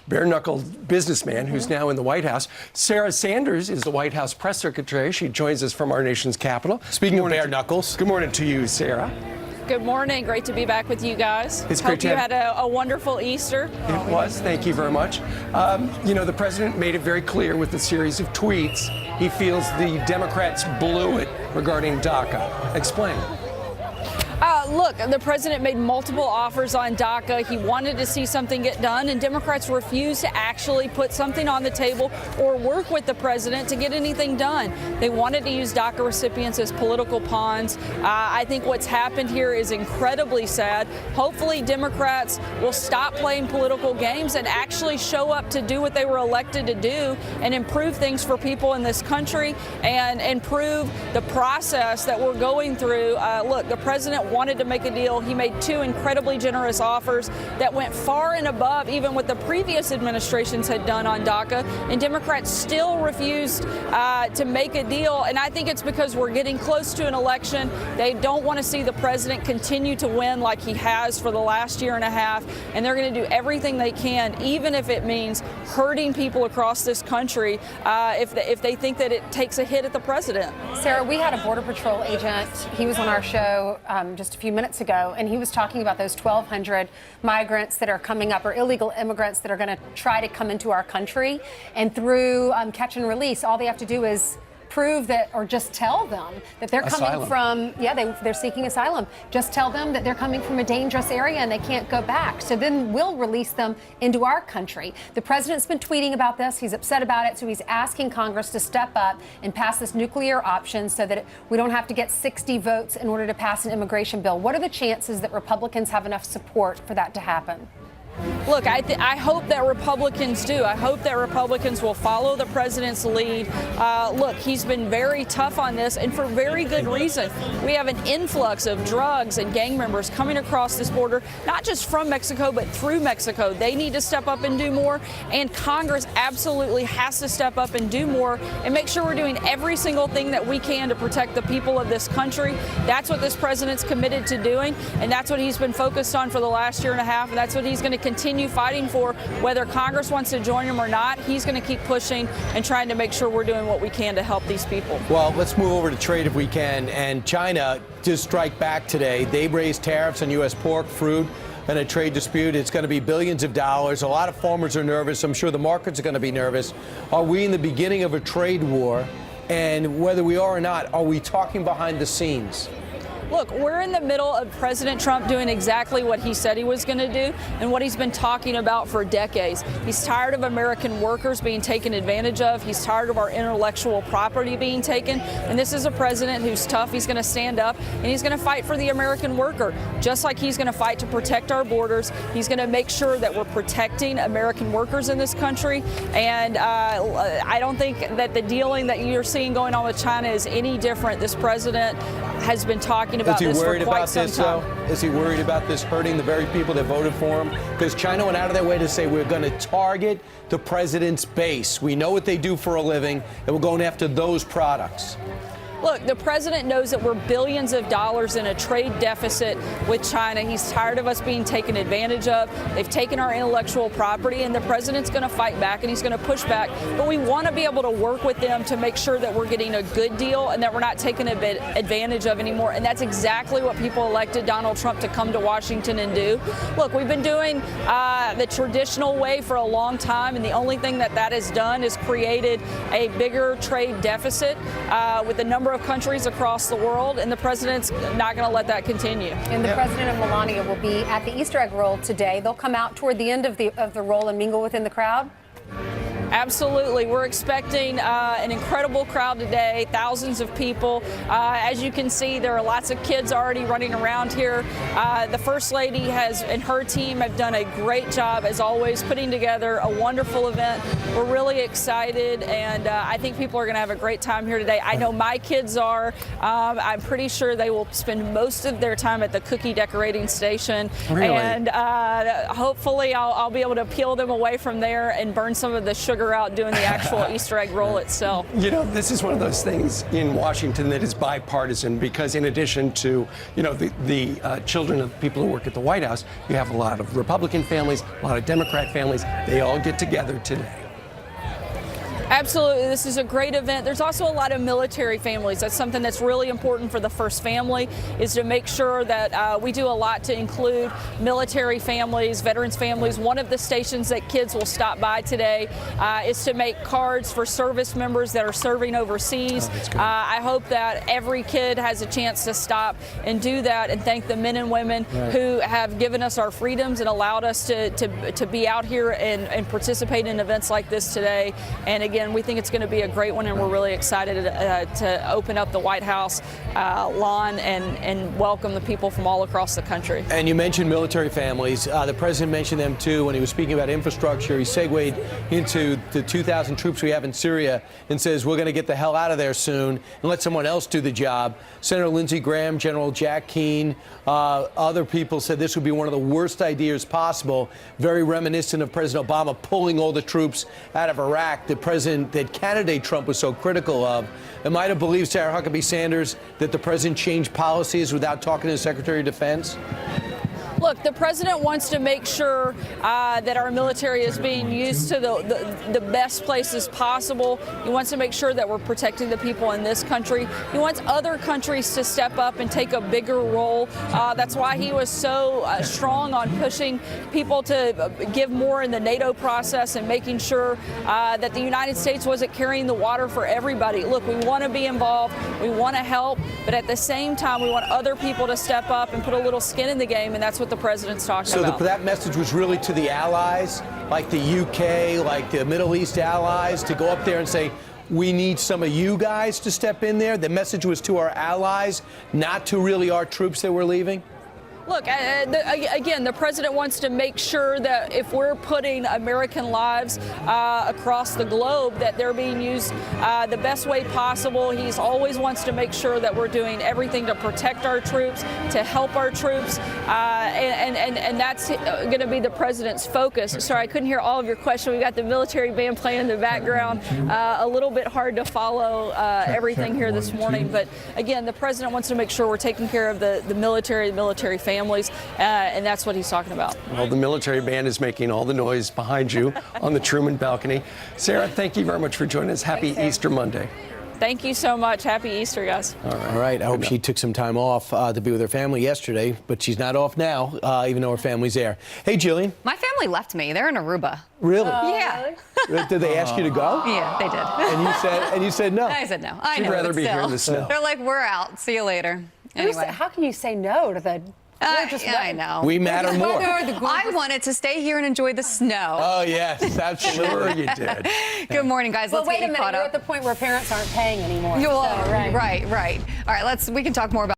bare-knuckled businessman who's now in the White House. Sarah Sanders is the White House press secretary. She joins us from our nation's capital. Speaking of bare knuckles. Good morning to you, Sarah. Good morning. Great to be back with you guys. It's great to have you had a wonderful Easter. It was. Thank you very much. The president made it very clear with a series of tweets. He feels the Democrats blew it regarding DACA. Explain. Look, the president made multiple offers on DACA. He wanted to see something get done, and Democrats refused to actually put something on the table or work with the president to get anything done. They wanted to use DACA recipients as political pawns. I think what's happened here is incredibly sad. Hopefully, Democrats will stop playing political games and actually show up to do what they were elected to do and improve things for people in this country and improve the process that we're going through. Look, the president wanted to make a deal. He made two incredibly generous offers that went far and above even what the previous administrations had done on DACA, and Democrats still refused to make a deal. And I think it's because we're getting close to an election. They don't want to see the president continue to win like he has for the last year and a half, and they're going to do everything they can, even if it means hurting people across this country, if they think that it takes a hit at the president. Sarah, we had a Border Patrol agent. He was on our show just a few minutes ago, and he was talking about those 1,200 migrants that are coming up, or illegal immigrants that are going to try to come into our country. And through catch and release, all they have to do is prove that, or just tell them that they're coming from, they're seeking asylum. Just tell them that they're coming from a dangerous area and they can't go back. So then we'll release them into our country. The president's been tweeting about this. He's upset about it. So he's asking Congress to step up and pass this nuclear option so that we don't have to get 60 votes in order to pass an immigration bill. What are the chances that Republicans have enough support for that to happen? Look, I hope that Republicans do. I hope that Republicans will follow the president's lead. Look, he's been very tough on this, and for very good reason. We have an influx of drugs and gang members coming across this border, not just from Mexico, but through Mexico. They need to step up and do more, and Congress absolutely has to step up and do more and make sure we're doing every single thing that we can to protect the people of this country. That's what this president's committed to doing, and that's what he's been focused on for the last year and a half, and that's what he's going to continue fighting for. Whether Congress wants to join him or not, he's going to keep pushing and trying to make sure we're doing what we can to help these people. Well, let's move over to trade if we can. And China to strike back today. They raised tariffs on U.S. pork, fruit, and a trade dispute. It's going to be billions of dollars. A lot of farmers are nervous. I'm sure the markets are going to be nervous. Are we in the beginning of a trade war? And whether we are or not, are we talking behind the scenes? Look, we're in the middle of President Trump doing exactly what he said he was going to do and what he's been talking about for decades. He's tired of American workers being taken advantage of. He's tired of our intellectual property being taken. And this is a president who's tough. He's going to stand up and he's going to fight for the American worker, just like he's going to fight to protect our borders. He's going to make sure that we're protecting American workers in this country. And I don't think that the dealing that you're seeing going on with China is any different. This president has been talking about this for quite some time. Is he worried about this hurting the very people that voted for him? Because China went out of their way to say we're going to target the president's base. We know what they do for a living, and we're going after those products. Look, the president knows that we're billions of dollars in a trade deficit with China. He's tired of us being taken advantage of. They've taken our intellectual property, and the president's going to fight back and he's going to push back. But we want to be able to work with them to make sure that we're getting a good deal and that we're not taken advantage of anymore. And that's exactly what people elected Donald Trump to come to Washington and do. Look, we've been doing the traditional way for a long time, and the only thing that has done is created a bigger trade deficit with the number of countries across the world, and the president's not going to let that continue. And the president and Melania will be at the Easter egg roll today. They'll come out toward the end of the roll and mingle within the crowd. Absolutely. We're expecting an incredible crowd today, thousands of people. As you can see, there are lots of kids already running around here. The First Lady and her team have done a great job, as always, putting together a wonderful event. We're really excited, and I think people are going to have a great time here today. I know my kids are. I'm pretty sure they will spend most of their time at the cookie decorating station. Really? And hopefully I'll be able to peel them away from there and burn some of the sugar figure out doing the actual Easter egg roll itself. You know, this is one of those things in Washington that is bipartisan because in addition to, you know, the children of people who work at the White House, you have a lot of Republican families, a lot of Democrat families. They all get together today. Absolutely. This is a great event. There's also a lot of military families. That's something that's really important for the First Family, is to make sure that we do a lot to include military families, veterans families. One of the stations that kids will stop by today is to make cards for service members that are serving overseas. I hope that every kid has a chance to stop and do that and thank the men and women who have given us our freedoms and allowed us to be out here and participate in events like this today. And again, we think it's going to be a great one, and we're really excited to open up the White House lawn and welcome the people from all across the country. And you mentioned military families. The president mentioned them, too, when he was speaking about infrastructure. He segued into the 2,000 troops we have in Syria and says we're going to get the hell out of there soon and let someone else do the job. Senator Lindsey Graham, General Jack Keane, other people said this would be one of the worst ideas possible, very reminiscent of President Obama pulling all the troops out of Iraq. The president that candidate Trump was so critical of. Am I to believe, Sarah Huckabee Sanders, that the president changed policies without talking to the Secretary of Defense? Look, the president wants to make sure that our military is being used to the best places possible. He wants to make sure that we're protecting the people in this country. He wants other countries to step up and take a bigger role. That's why he was so strong on pushing people to give more in the NATO process and making sure that the United States wasn't carrying the water for everybody. Look, we want to be involved. We want to help. But at the same time, we want other people to step up and put a little skin in the game. And that's what the president's talking about. So that message was really to the allies, like the UK, like the Middle East allies, to go up there and say, we need some of you guys to step in there. The message was to our allies, not to really our troops that were leaving? Look, again, the president wants to make sure that if we're putting American lives across the globe, that they're being used the best way possible. He always wants to make sure that we're doing everything to protect our troops, to help our troops, and that's going to be the president's focus. Sorry, I couldn't hear all of your question. We got the military band playing in the background. A little bit hard to follow everything here this morning, but again, the president wants to make sure we're taking care of the military families, and that's what he's talking about. Well, the military band is making all the noise behind you on the Truman balcony. Sarah, thank you very much for joining us. Happy Easter Monday. Thank you so much. Happy Easter, guys. All right. I hope she took some time off to be with her family yesterday, but she's not off now, even though her family's there. Hey, Jillian. My family left me. They're in Aruba. Really? Yeah. Did they ask you to go? Yeah, they did. And you said no. I said no. I She'd know. rather but be still. here in the snow. They're like, we're out. See you later. Anyway. How can you say no to the gorgeous yeah, I know. We matter more. I wanted to stay here and enjoy the snow. Oh, yes, absolutely. Sure you did. Good morning, guys. Well, Let's wait get a you minute. caught You're up. at the point where parents aren't paying anymore. Well, so, right. All right, we can talk more about